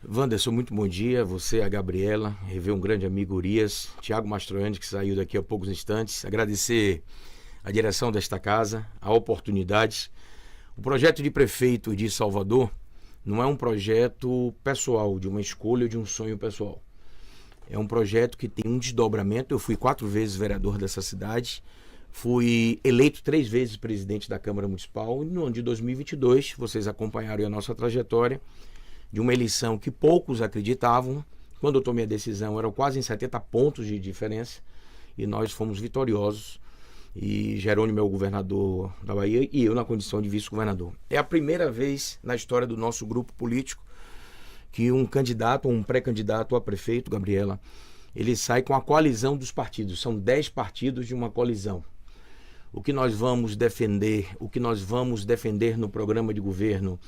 Wanderson, muito bom dia. Você, a Gabriela, rever um grande amigo Urias, Tiago Mastroianni, que saiu daqui a poucos instantes. Agradecer a direção desta casa, a oportunidade. O projeto de prefeito de Salvador não é um projeto pessoal, de uma escolha, de um sonho pessoal. É um projeto que tem um desdobramento. Eu fui 4 vezes vereador dessa cidade, fui eleito 3 vezes presidente da Câmara Municipal e no ano de 2022, vocês acompanharam a nossa trajetória, de uma eleição que poucos acreditavam. Quando eu tomei a decisão, eram quase em 70 pontos de diferença e nós fomos vitoriosos. E Jerônimo é o governador da Bahia e eu na condição de vice-governador. É a primeira vez na história do nosso grupo político que um candidato ou um pré-candidato a prefeito, Gabriela, ele sai com a coalizão dos partidos. São 10 partidos de uma coalizão. O que nós vamos defender, no programa de governo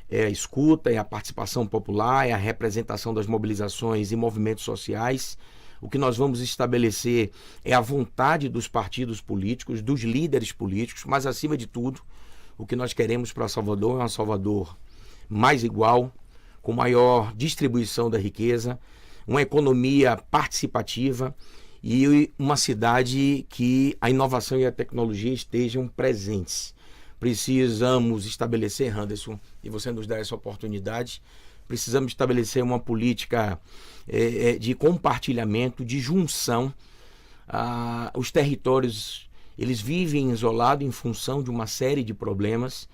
é a escuta, é a participação popular, é a representação das mobilizações e movimentos sociais. O que nós vamos estabelecer é a vontade dos partidos políticos, dos líderes políticos, mas acima de tudo, o que nós queremos para Salvador é uma Salvador mais igual, com maior distribuição da riqueza, uma economia participativa e uma cidade que a inovação e a tecnologia estejam presentes. Precisamos estabelecer, Wanderson, e você nos dá essa oportunidade, precisamos estabelecer uma política de compartilhamento, de junção. Os territórios, eles vivem isolados em função de uma série de problemas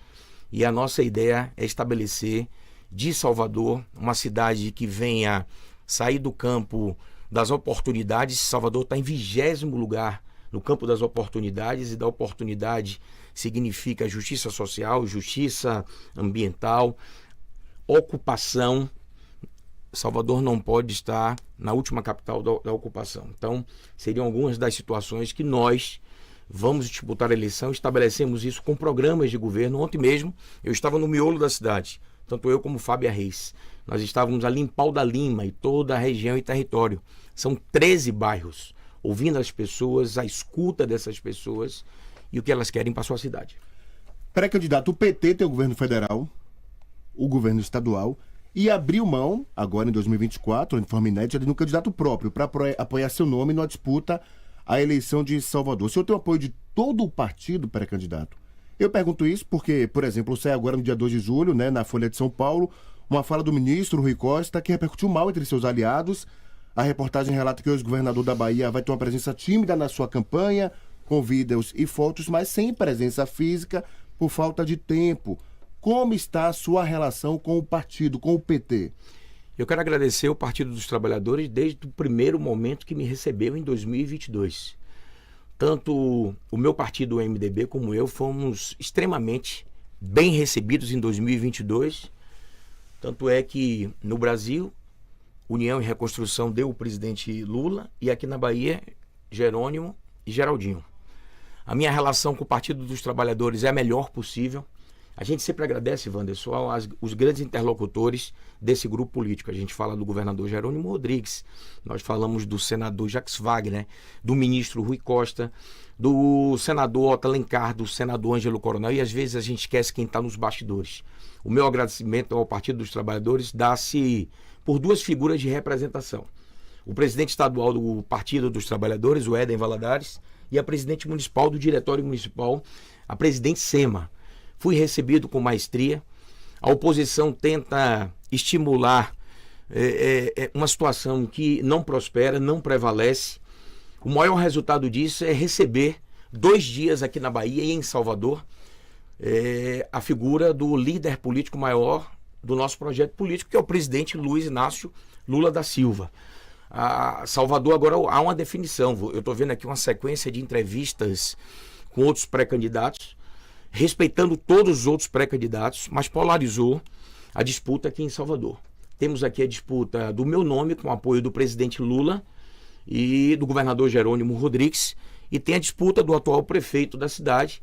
e a nossa ideia é estabelecer de Salvador uma cidade que venha sair do campo das oportunidades. Salvador está em 20º lugar no campo das oportunidades, e da oportunidade significa justiça social, justiça ambiental, ocupação. Salvador não pode estar na última capital da ocupação. Então, seriam algumas das situações que nós vamos disputar a eleição. Estabelecemos isso com programas de governo. Ontem mesmo, eu estava no miolo da cidade, tanto eu como Fábia Reis. Nós estávamos ali em Pau da Lima e toda a região e território. São 13 bairros, ouvindo as pessoas, a escuta dessas pessoas e o que elas querem para a sua cidade. Pré-candidato, o PT tem o governo federal, o governo estadual, e abriu mão, agora em 2024, de forma inédita, de um candidato próprio, para apoiar seu nome na disputa à eleição de Salvador. O senhor tem o apoio de todo o partido pré-candidato? Eu pergunto isso porque, por exemplo, sai agora no dia 2 de julho, na Folha de São Paulo, uma fala do ministro Rui Costa que repercutiu mal entre seus aliados. A reportagem relata que o ex-governador da Bahia vai ter uma presença tímida na sua campanha, com vídeos e fotos, mas sem presença física por falta de tempo. Como está a sua relação com o partido, com o PT? Eu quero agradecer o Partido dos Trabalhadores desde o primeiro momento que me recebeu em 2022. Tanto o meu partido, o MDB, como eu, fomos extremamente bem recebidos em 2022. Tanto é que no Brasil, União e Reconstrução deu o presidente Lula e aqui na Bahia, Jerônimo e Geraldinho. A minha relação com o Partido dos Trabalhadores é a melhor possível. A gente sempre agradece, Wanderson, os grandes interlocutores desse grupo político. A gente fala do governador Jerônimo Rodrigues, nós falamos do senador Jacques Wagner, do ministro Rui Costa, do senador Otto Alencar, do senador Ângelo Coronel, e às vezes a gente esquece quem está nos bastidores. O meu agradecimento ao Partido dos Trabalhadores dá-se por 2 figuras de representação. O presidente estadual do Partido dos Trabalhadores, o Éden Valadares, e a presidente municipal do Diretório Municipal, a presidente Sema. Fui recebido com maestria. A oposição tenta estimular uma situação que não prospera, não prevalece. O maior resultado disso é receber 2 dias aqui na Bahia e em Salvador a figura do líder político maior do nosso projeto político, que é o presidente Luiz Inácio Lula da Silva. Salvador agora há uma definição. Eu estou vendo aqui uma sequência de entrevistas com outros pré-candidatos, respeitando todos os outros pré-candidatos, mas polarizou a disputa aqui em Salvador. Temos aqui a disputa do meu nome, com o apoio do presidente Lula e do governador Jerônimo Rodrigues, e tem a disputa do atual prefeito da cidade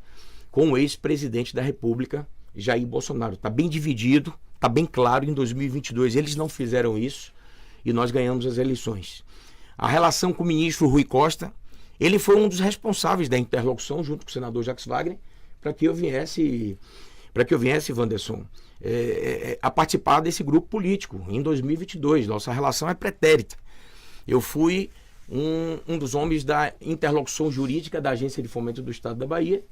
com o ex-presidente da República, Jair Bolsonaro. Está bem dividido, está bem claro. Em 2022 eles não fizeram isso e nós ganhamos as eleições. A relação com o ministro Rui Costa, ele foi um dos responsáveis da interlocução junto com o senador Jacques Wagner para que eu viesse, Wanderson, a participar desse grupo político em 2022. Nossa relação é pretérita. Eu fui um dos homens da interlocução jurídica da Agência de Fomento do Estado da Bahia,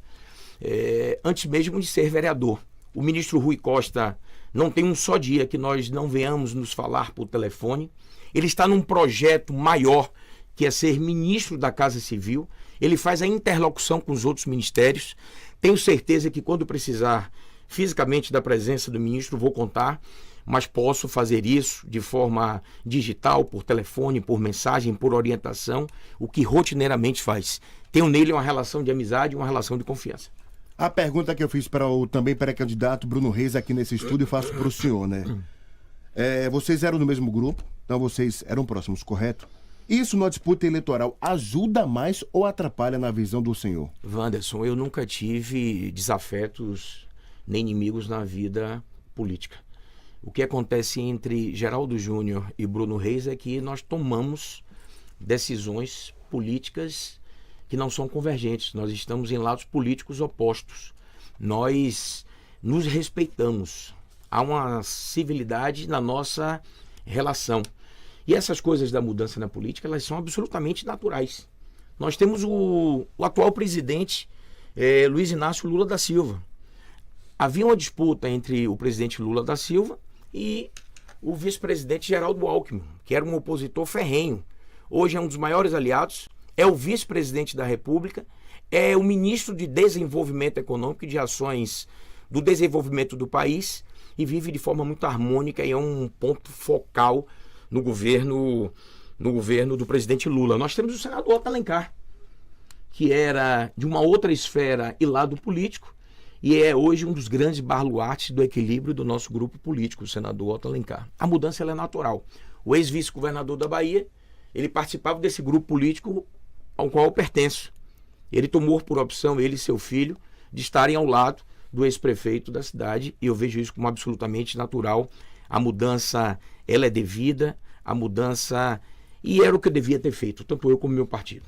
antes mesmo de ser vereador. O ministro Rui Costa não tem um só dia que nós não venhamos nos falar por telefone. Ele está num projeto maior, que é ser ministro da Casa Civil. Ele faz a interlocução com os outros ministérios. Tenho certeza que quando precisar fisicamente da presença do ministro, vou contar, mas posso fazer isso de forma digital, por telefone, por mensagem, por orientação, o que rotineiramente faz. Tenho nele uma relação de amizade, uma relação de confiança. A pergunta que eu fiz para o também pré-candidato Bruno Reis aqui nesse estúdio, eu faço para o senhor, né? Vocês eram no mesmo grupo, então vocês eram próximos, correto? Isso na disputa eleitoral ajuda mais ou atrapalha na visão do senhor? Wanderson, eu nunca tive desafetos nem inimigos na vida política. O que acontece entre Geraldo Júnior e Bruno Reis é que nós tomamos decisões políticas que não são convergentes. Nós estamos em lados políticos opostos. Nós nos respeitamos. Há uma civilidade na nossa relação. E essas coisas da mudança na política, elas são absolutamente naturais. Nós temos o atual presidente, Luiz Inácio Lula da Silva. Havia uma disputa entre o presidente Lula da Silva e o vice-presidente Geraldo Alckmin, que era um opositor ferrenho. Hoje é um dos maiores aliados, é o vice-presidente da República, é o ministro de Desenvolvimento Econômico e de Ações do Desenvolvimento do país e vive de forma muito harmônica e é um ponto focal no governo do presidente Lula. Nós temos o senador Otto Alencar, que era de uma outra esfera e lado político, e é hoje um dos grandes baluartes do equilíbrio do nosso grupo político, o senador Otto Alencar. A mudança ela é natural. O ex-vice-governador da Bahia, ele participava desse grupo político ao qual eu pertenço. Ele tomou por opção, ele e seu filho, de estarem ao lado do ex-prefeito da cidade, e eu vejo isso como absolutamente natural. A mudança, ela é devida, a mudança, e era o que eu devia ter feito, tanto eu como meu partido.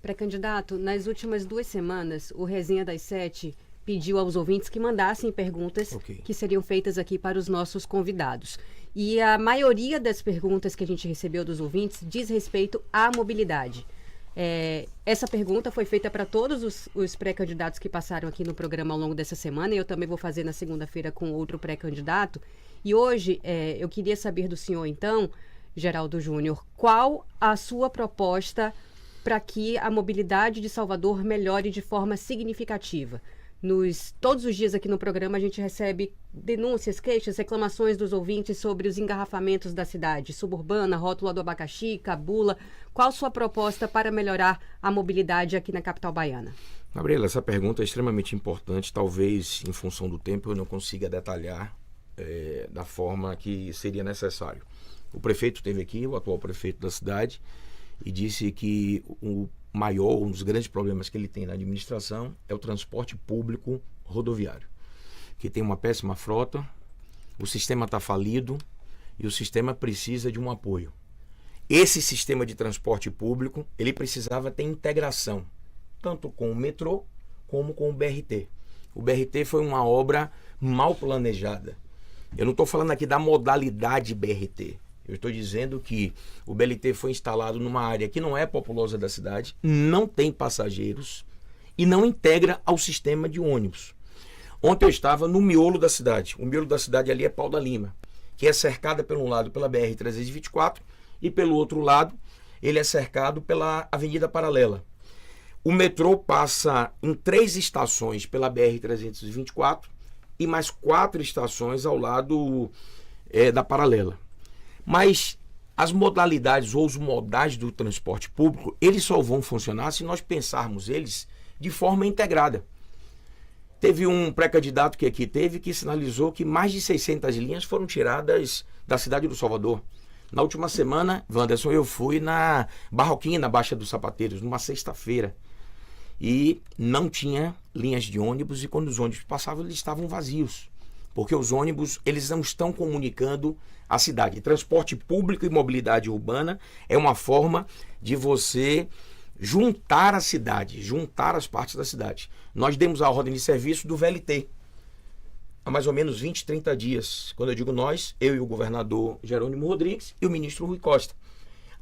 Pré-candidato, nas últimas 2 semanas, o Resenha das 7 pediu aos ouvintes que mandassem perguntas que seriam feitas aqui para os nossos convidados. E a maioria das perguntas que a gente recebeu dos ouvintes diz respeito à mobilidade. Essa pergunta foi feita para todos os pré-candidatos que passaram aqui no programa ao longo dessa semana, e eu também vou fazer na segunda-feira com outro pré-candidato. E hoje eu queria saber do senhor, então, Geraldo Júnior, qual a sua proposta para que a mobilidade de Salvador melhore de forma significativa? Todos os dias aqui no programa a gente recebe denúncias, queixas, reclamações dos ouvintes sobre os engarrafamentos da cidade, Suburbana, Rótula do Abacaxi, Cabula. Qual sua proposta para melhorar a mobilidade aqui na capital baiana? Gabriela, essa pergunta é extremamente importante. Talvez, em função do tempo, eu não consiga detalhar da forma que seria necessário. O prefeito esteve aqui, o atual prefeito da cidade, e disse que um dos grandes problemas que ele tem na administração é o transporte público rodoviário, que tem uma péssima frota, o sistema está falido e o sistema precisa de um apoio. Esse sistema de transporte público, ele precisava ter integração, tanto com o metrô como com o BRT. O BRT foi uma obra mal planejada. Eu não estou falando aqui da modalidade BRT. Eu estou dizendo que o BRT foi instalado numa área que não é populosa da cidade, não tem passageiros e não integra ao sistema de ônibus. Ontem eu estava no miolo da cidade. O miolo da cidade ali é Pau da Lima, que é cercada pelo um lado pela BR-324 e pelo outro lado ele é cercado pela Avenida Paralela. O metrô passa em 3 estações pela BR-324 e mais 4 estações ao lado da Paralela. Mas as modalidades ou os modais do transporte público, eles só vão funcionar se nós pensarmos eles de forma integrada. Teve um pré-candidato que aqui teve que sinalizou que mais de 600 linhas foram tiradas da cidade do Salvador. Na última semana, Wanderson, eu fui na Barroquinha, na Baixa dos Sapateiros, numa sexta-feira. E não tinha linhas de ônibus, e quando os ônibus passavam, eles estavam vazios. Porque os ônibus, eles não estão comunicando a cidade. Transporte público e mobilidade urbana é uma forma de você juntar a cidade, juntar as partes da cidade. Nós demos a ordem de serviço do VLT. há mais ou menos 20, 30 dias. Quando eu digo nós, eu e o governador Jerônimo Rodrigues e o ministro Rui Costa.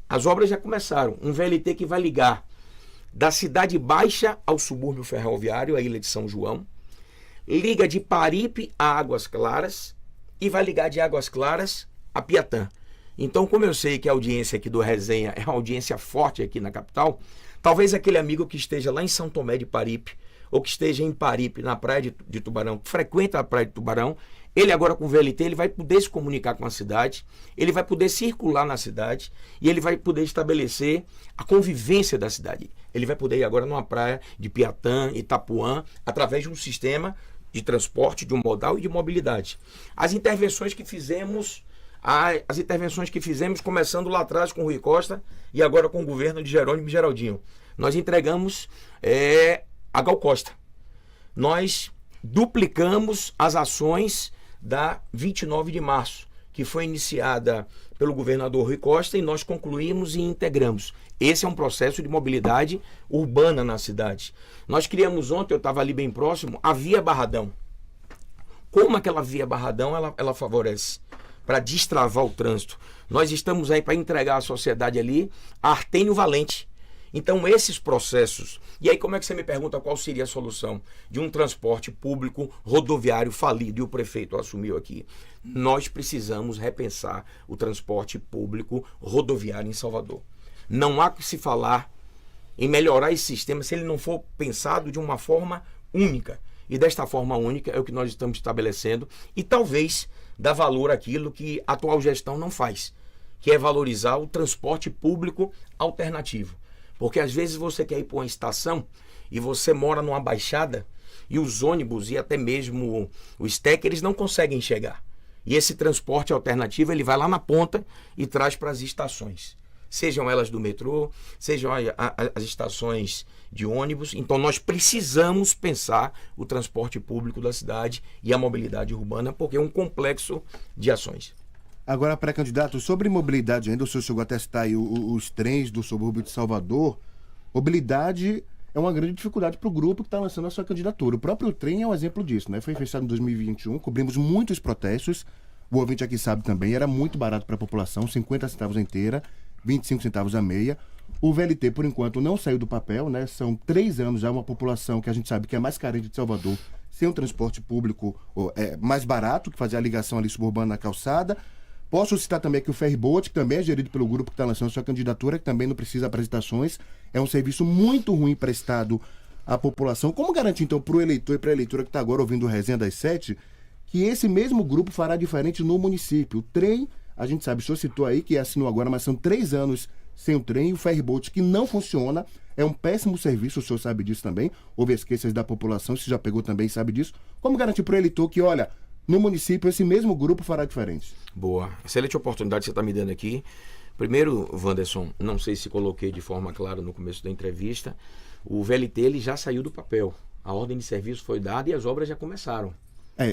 As obras já começaram. Um VLT que vai ligar da Cidade Baixa ao subúrbio ferroviário, a Ilha de São João. Liga de Paripe a Águas Claras e vai ligar de Águas Claras a Piatã. Então, como eu sei que a audiência aqui do Resenha é uma audiência forte aqui na capital, talvez aquele amigo que esteja lá em São Tomé de Paripe, ou que esteja em Paripe, na praia de Tubarão, que frequenta a praia de Tubarão, ele agora com o VLT, ele vai poder se comunicar com a cidade, ele vai poder circular na cidade e ele vai poder estabelecer a convivência da cidade. Ele vai poder ir agora numa praia de Piatã, Itapuã, através de um sistema de transporte, de um modal e de mobilidade. As intervenções que fizemos começando lá atrás com o Rui Costa e agora com o governo de Jerônimo e Geraldinho. Nós entregamos a Gal Costa. Nós duplicamos as ações da 29 de março, que foi iniciada pelo governador Rui Costa e nós concluímos e integramos. Esse é um processo de mobilidade urbana na cidade. Nós criamos ontem, eu estava ali bem próximo, a Via Barradão. Como aquela Via Barradão ela favorece para destravar o trânsito? Nós estamos aí para entregar à sociedade ali a Artênio Valente. Então, esses processos... E aí, como é que você me pergunta qual seria a solução de um transporte público rodoviário falido e o prefeito assumiu aqui? Nós precisamos repensar o transporte público rodoviário em Salvador. Não há que se falar em melhorar esse sistema se ele não for pensado de uma forma única. E desta forma única é o que nós estamos estabelecendo e talvez dar valor àquilo que a atual gestão não faz, que é valorizar o transporte público alternativo. Porque às vezes você quer ir para uma estação e você mora numa baixada e os ônibus e até mesmo os TEC, eles não conseguem chegar. E esse transporte alternativo, ele vai lá na ponta e traz para as estações. Sejam elas do metrô, sejam as estações de ônibus. Então nós precisamos pensar o transporte público da cidade e a mobilidade urbana, porque é um complexo de ações. Agora, pré-candidato, sobre mobilidade ainda, o senhor chegou a testar aí os trens do subúrbio de Salvador. Mobilidade é uma grande dificuldade para o grupo que está lançando a sua candidatura. O próprio trem é um exemplo disso, né? Foi fechado em 2021, cobrimos muitos protestos. O ouvinte aqui sabe também, era muito barato para a população, 50 centavos a inteira, 25 centavos a meia. O VLT, por enquanto, não saiu do papel, né? São 3 anos já, uma população que a gente sabe que é mais carente de Salvador, sem um transporte público mais barato, que fazer a ligação ali suburbana na calçada. Posso citar também que o Ferryboat, que também é gerido pelo grupo que está lançando sua candidatura, que também não precisa de apresentações, é um serviço muito ruim prestado à população. Como garantir, então, para o eleitor e para a eleitora que está agora ouvindo o Resenha das 7, que esse mesmo grupo fará diferente no município? O trem, a gente sabe, o senhor citou aí que assinou agora, mas são 3 anos sem o trem, o Ferryboat que não funciona, é um péssimo serviço, o senhor sabe disso também, houve as queixas da população, se já pegou também sabe disso. Como garantir para o eleitor que, olha, no município esse mesmo grupo fará diferente? Boa, excelente oportunidade que você está me dando aqui. Primeiro, Wanderson, não sei se coloquei de forma clara no começo da entrevista, o VLT ele já saiu do papel, a ordem de serviço foi dada e as obras já começaram.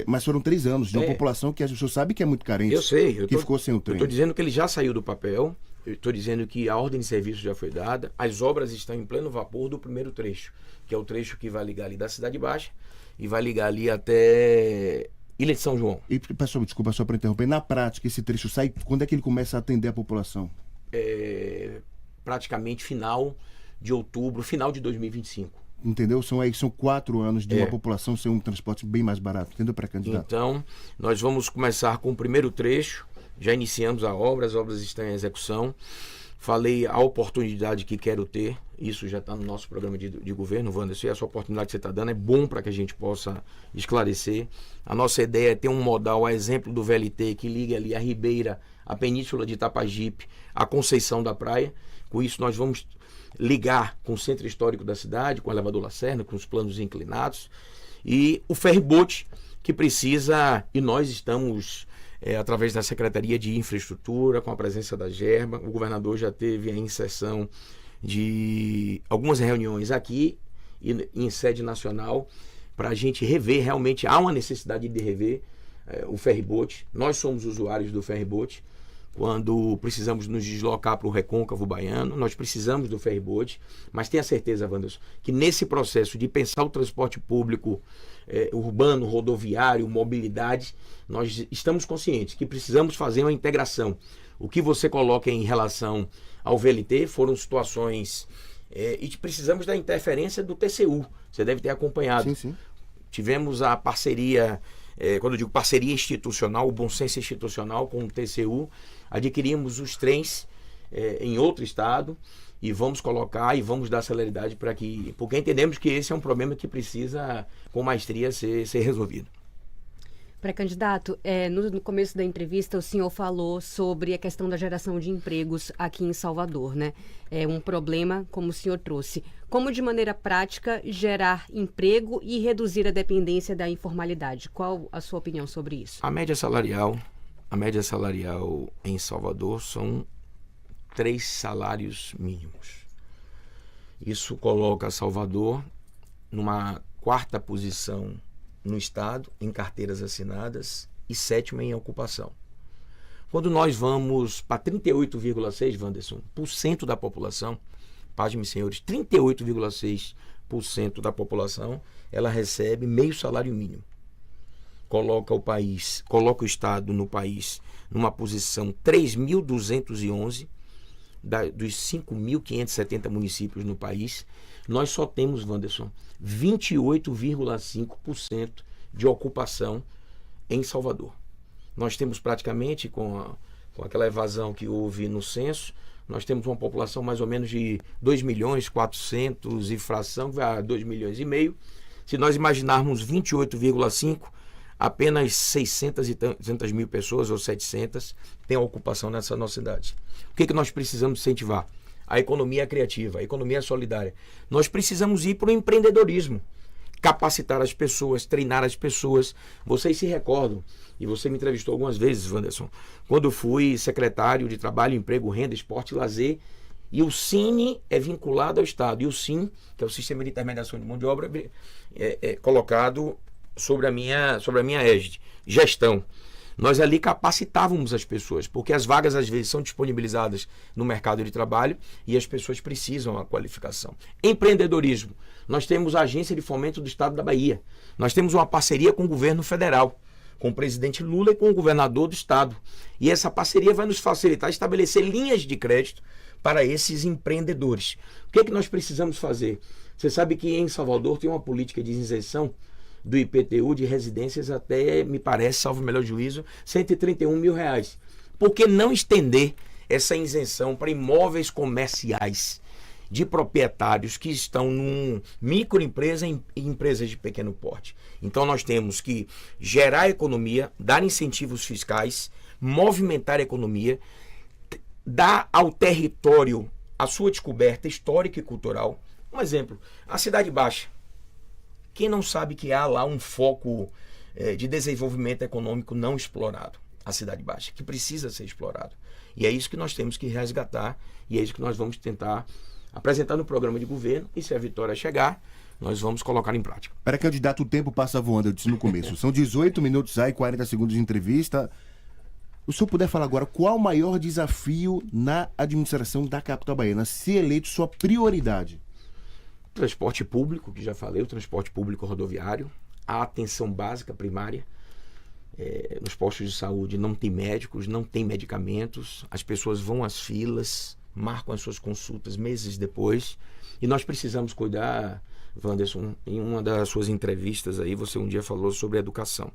Mas foram 3 anos de uma população que a gente sabe que é muito carente. Eu sei. Ficou sem o trem. Eu estou dizendo que ele já saiu do papel, eu estou dizendo que a ordem de serviço já foi dada, as obras estão em pleno vapor do primeiro trecho, que é o trecho que vai ligar ali da Cidade Baixa e vai ligar ali até Ilha de São João. E, pessoal, desculpa só para interromper, na prática esse trecho sai, quando é que ele começa a atender a população? Praticamente final de outubro, final de 2025. Entendeu? São 4 anos de uma população sem um transporte bem mais barato. Entendeu, pré-candidato? Então, nós vamos começar com o primeiro trecho. Já iniciamos a obra, as obras estão em execução. Falei a oportunidade que quero ter. Isso já está no nosso programa de governo, Wanderson. E essa oportunidade que você está dando é bom para que a gente possa esclarecer. A nossa ideia é ter um modal, a exemplo do VLT, que liga ali a Ribeira, a Península de Itapajipe, a Conceição da Praia. Com isso, nós vamos ligar com o centro histórico da cidade, com o elevador Lacerda, com os planos inclinados, e o Ferryboat, que precisa, e nós estamos, através da Secretaria de Infraestrutura, com a presença da Gerba, o governador já teve a inserção de algumas reuniões aqui e em sede nacional, para a gente rever, realmente há uma necessidade de rever o Ferryboat. Nós somos usuários do Ferryboat, quando precisamos nos deslocar para o Recôncavo Baiano, nós precisamos do ferryboat, mas tenha certeza, Wanderson, que nesse processo de pensar o transporte público urbano, rodoviário, mobilidade, nós estamos conscientes que precisamos fazer uma integração. O que você coloca em relação ao VLT foram situações e precisamos da interferência do TCU, você deve ter acompanhado. Sim, sim. Tivemos a parceria, quando eu digo parceria institucional, o bom senso institucional com o TCU, adquirimos os trens em outro estado e vamos colocar e vamos dar celeridade para que, porque entendemos que esse é um problema que precisa com maestria ser resolvido. Pré-candidato, no começo da entrevista o senhor falou sobre a questão da geração de empregos aqui em Salvador, né? É um problema, como o senhor trouxe. Como, de maneira prática, gerar emprego e reduzir a dependência da informalidade? Qual a sua opinião sobre isso? A média salarial em Salvador são 3 salários mínimos. Isso coloca Salvador numa 4ª posição no estado, em carteiras assinadas, e 7ª em ocupação. Quando nós vamos para 38,6%, Wanderson, da população, pasmem senhores, 38,6% da população, ela recebe meio salário mínimo. Coloca o estado no país numa posição 3.211 dos 5.570 municípios no país. Nós só temos, Wanderson, 28,5% de ocupação em Salvador. Nós temos praticamente, com aquela evasão que houve no censo, nós temos uma população mais ou menos de 2.400.000 e fração, que vai a 2,5 milhões. Se nós imaginarmos 28,5%, apenas 600 mil pessoas ou 700 têm ocupação nessa nossa cidade. O que nós precisamos incentivar? A economia criativa, a economia solidária. Nós precisamos ir para o empreendedorismo, capacitar as pessoas, treinar as pessoas. Vocês se recordam, e você me entrevistou algumas vezes, Wanderson, quando eu fui secretário de Trabalho, Emprego, Renda, Esporte e Lazer, e o Cine é vinculado ao Estado, e o SIM, que é o Sistema de Intermediação de Mão de Obra, é colocado sobre a minha égide, gestão. Nós ali capacitávamos as pessoas, porque as vagas às vezes são disponibilizadas no mercado de trabalho e as pessoas precisam da qualificação. Empreendedorismo. Nós temos a Agência de Fomento do Estado da Bahia. Nós temos uma parceria com o governo federal, com o presidente Lula e com o governador do estado. E essa parceria vai nos facilitar estabelecer linhas de crédito para esses empreendedores. O que nós precisamos fazer? Você sabe que em Salvador tem uma política de isenção do IPTU de residências até, me parece, salvo o melhor juízo, R$131 mil. Por que não estender essa isenção para imóveis comerciais de proprietários que estão num microempresa e empresas de pequeno porte? Então nós temos que gerar economia, dar incentivos fiscais, movimentar a economia, dar ao território a sua descoberta histórica e cultural. Um exemplo, a Cidade Baixa. Quem não sabe que há lá um foco de desenvolvimento econômico não explorado? A Cidade Baixa, que precisa ser explorado. E é isso que nós temos que resgatar e é isso que nós vamos tentar apresentar no programa de governo e se a vitória chegar, nós vamos colocar em prática. Para candidato, o tempo passa voando, eu disse no começo. São 18 minutos aí, 40 segundos de entrevista. O senhor puder falar agora, qual o maior desafio na administração da capital baiana, se eleito sua prioridade? Transporte público, que já falei, o transporte público rodoviário, a atenção básica primária. Nos postos de saúde não tem médicos, não tem medicamentos, as pessoas vão às filas, marcam as suas consultas meses depois, e nós precisamos cuidar, Wanderson, em uma das suas entrevistas aí, você um dia falou sobre educação.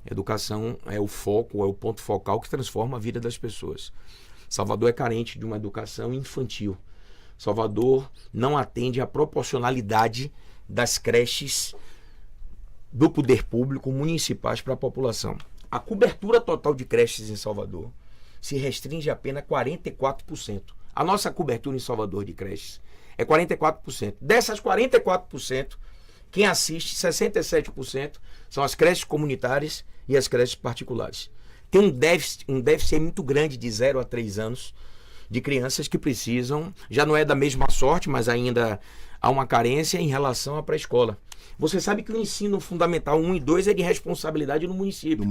Educação é o foco, é o ponto focal que transforma a vida das pessoas. Salvador é carente de uma educação infantil. Salvador não atende à proporcionalidade das creches do poder público municipais para a população. A cobertura total de creches em Salvador se restringe a apenas 44%. A nossa cobertura em Salvador de creches é 44%. Dessas 44%, quem assiste, 67%, são as creches comunitárias e as creches particulares. Tem um déficit muito grande de 0 a 3 anos de crianças que precisam, já não é da mesma sorte, mas ainda há uma carência em relação à pré-escola. Você sabe que o ensino fundamental 1 e 2 é de responsabilidade do município.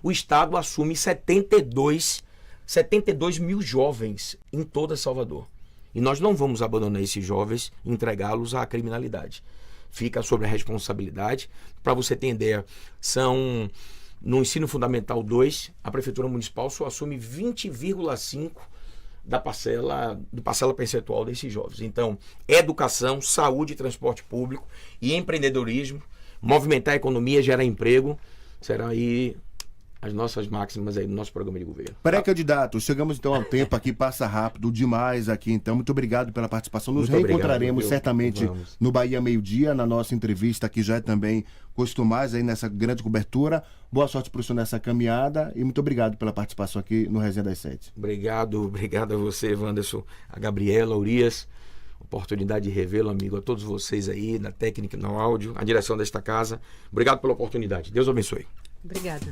O Estado assume 72 72 mil jovens em toda Salvador. E nós não vamos abandonar esses jovens e entregá-los à criminalidade. Fica sobre a responsabilidade. Para você ter ideia, no Ensino Fundamental 2, a Prefeitura Municipal só assume 20,5% da parcela percentual desses jovens. Então, educação, saúde, transporte público e empreendedorismo, movimentar a economia, gerar emprego, serão aí as nossas máximas aí do nosso programa de governo. Pré-candidato, chegamos então ao tempo aqui, passa rápido demais aqui, então muito obrigado pela participação. Nos reencontraremos certamente no Bahia Meio-Dia, na nossa entrevista que já é também costumais aí nessa grande cobertura. Boa sorte para o senhor nessa caminhada e muito obrigado pela participação aqui no Resenha das 7. Obrigado a você, Wanderson, a Gabriela, a Urias, oportunidade de revê-lo, amigo, a todos vocês aí, na técnica, no áudio, a direção desta casa. Obrigado pela oportunidade. Deus abençoe. Obrigada.